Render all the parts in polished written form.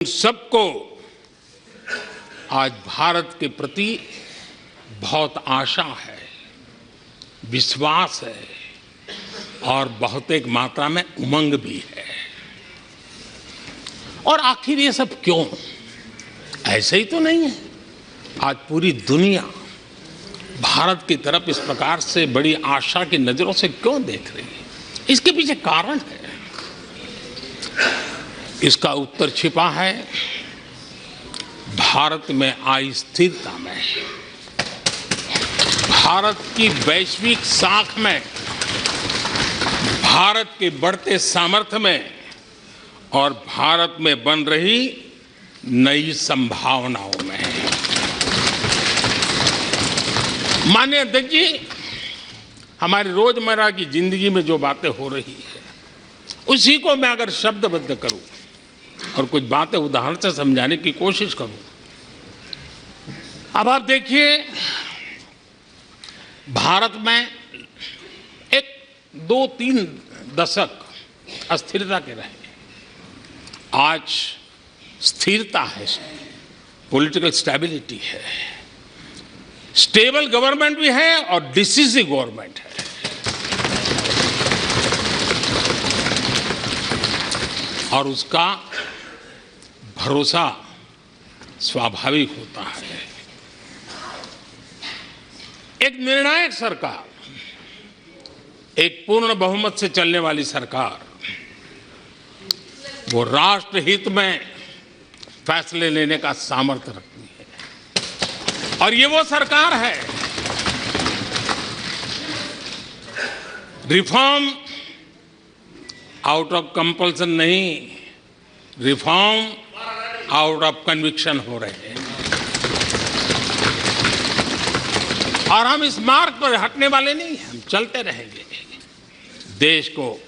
सबको आज भारत के प्रति बहुत आशा है, विश्वास है और बहुत एक मात्रा में उमंग भी है। और आखिर ये सब क्यों? ऐसे ही तो नहीं है। आज पूरी दुनिया भारत की तरफ इस प्रकार से बड़ी आशा की नजरों से क्यों देख रही है? इसके पीछे कारण है। इसका उत्तर छिपा है भारत में आई स्थिरता में, भारत की वैश्विक साख में, भारत के बढ़ते सामर्थ्य में और भारत में बन रही नई संभावनाओं में। माननीय अध्यक्ष जी, हमारी रोजमर्रा की जिंदगी में जो बातें हो रही है उसी को मैं अगर शब्दबद्ध करूं और कुछ बातें उदाहरण से समझाने की कोशिश करूं। अब आप देखिए, भारत में एक 2-3 दशक अस्थिरता के रहे, आज स्थिरता है, पॉलिटिकल स्टेबिलिटी है, स्टेबल गवर्नमेंट भी है और डिसिसिव गवर्नमेंट है। और उसका भरोसा स्वाभाविक होता है। एक निर्णायक सरकार, एक पूर्ण बहुमत से चलने वाली सरकार, वो राष्ट्रहित में फैसले लेने का सामर्थ्य रखती है। और ये वो सरकार है, रिफॉर्म आउट ऑफ कंपल्सन नहीं, रिफॉर्म आउट ऑफ कन्विक्शन हो रहे हैं। और हम इस मार्ग पर हटने वाले नहीं हैं, हम चलते रहेंगे। देश को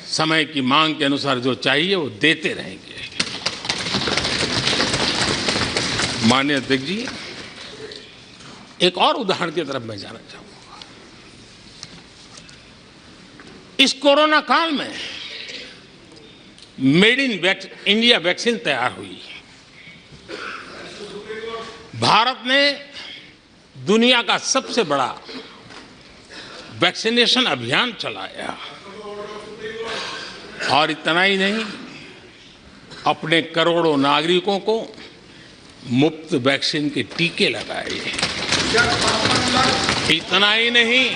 समय की मांग के अनुसार जो चाहिए वो देते रहेंगे। माननीय अध्यक्ष जी, एक और उदाहरण की तरफ मैं जाना चाहूंगा। इस कोरोना काल में मेड इन इंडिया वैक्सीन तैयार हुई। भारत ने दुनिया का सबसे बड़ा वैक्सीनेशन अभियान चलाया। और इतना ही नहीं, अपने करोड़ों नागरिकों को मुफ्त वैक्सीन के टीके लगाए। इतना ही नहीं,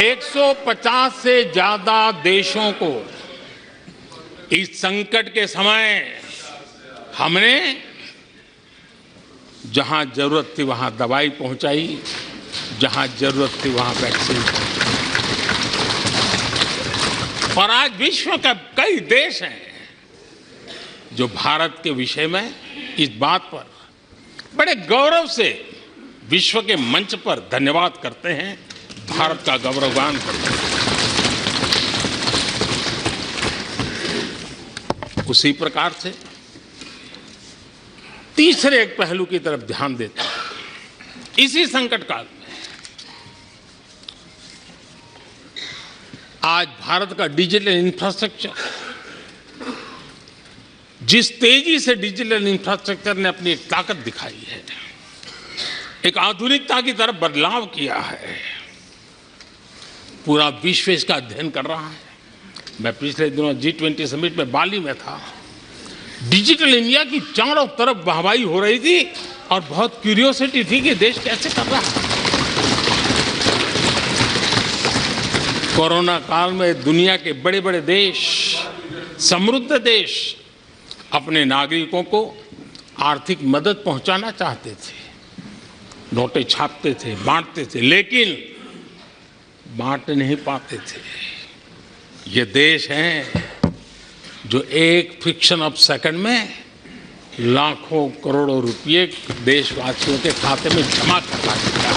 150 से ज्यादा देशों को इस संकट के समय हमने जहां जरूरत थी वहां दवाई पहुंचाई, जहां जरूरत थी वहां वैक्सीन पहुंचाई। और आज विश्व के कई देश हैं जो भारत के विषय में इस बात पर बड़े गौरव से विश्व के मंच पर धन्यवाद करते हैं, भारत का गौरवगान करते हैं। उसी प्रकार से तीसरे एक पहलू की तरफ ध्यान देते हैं। इसी संकट काल में आज भारत का डिजिटल इंफ्रास्ट्रक्चर, जिस तेजी से डिजिटल इंफ्रास्ट्रक्चर ने अपनी एक ताकत दिखाई है, एक आधुनिकता की तरफ बदलाव किया है, पूरा विश्व इसका अध्ययन कर रहा है। मैं पिछले दिनों G20 समिट में बाली में था। डिजिटल इंडिया की चारों तरफ वाहवाही हो रही थी और बहुत क्यूरियोसिटी थी कि देश कैसे कर रहा है। कोरोना काल में दुनिया के बड़े बड़े देश, समृद्ध देश अपने नागरिकों को आर्थिक मदद पहुंचाना चाहते थे, नोटें छापते थे, बांटते थे, लेकिन बांट नहीं पाते थे। ये देश हैं जो एक फ्रैक्शन ऑफ सेकंड में लाखों करोड़ों रुपए देशवासियों के खाते में जमा करवा देता है।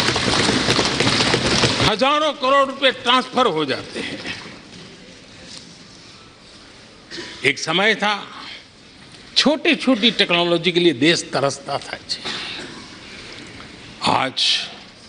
हजारों करोड़ रुपए ट्रांसफर हो जाते हैं। एक समय था छोटी छोटी टेक्नोलॉजी के लिए देश तरसता था। आज